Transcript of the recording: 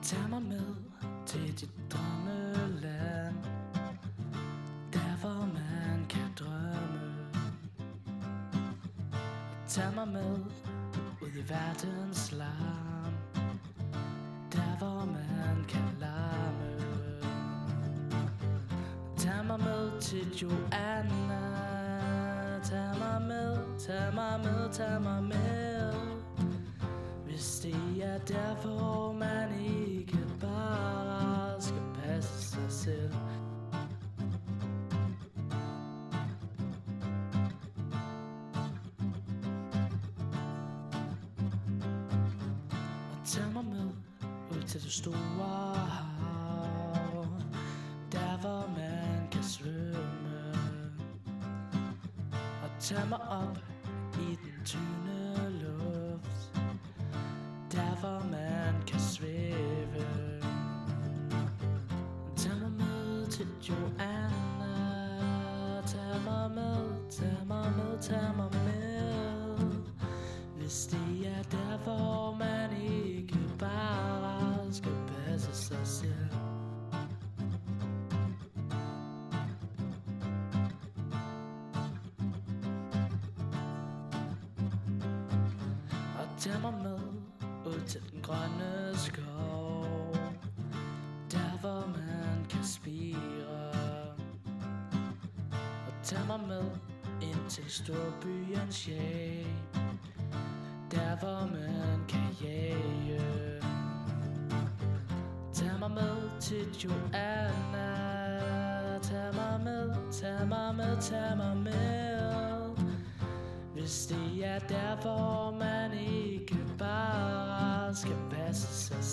Tag mig med til dit drømmeland, der hvor man kan drømme. Tag mig med ud i verdens larm, der hvor man kan larme. Tag mig med til Joanna, tag mig med, tag mig med, tag mig med. Hvis det er der, hvor man ikke bare skal passe sig selv. Og tag mig med ud til det store hav, der hvor man kan svømme. Og tag mig op i den tynde luft, der hvor man kan svæve. Tag mig med til Joanna, tag mig med, tag mig med, tag mig med. Hvis det er der, hvor man ikke bare skal passe sig selv. Og tag mig med ud til den grønne skov, der hvor man kan spire. Og tag mig med ind til storbyens sjæl, der hvor man kan jage. Tag mig med til Joanna, tag mig med, tag mig med, tag mig med. Hvis det er der, hvor man ikke bare skal passe sig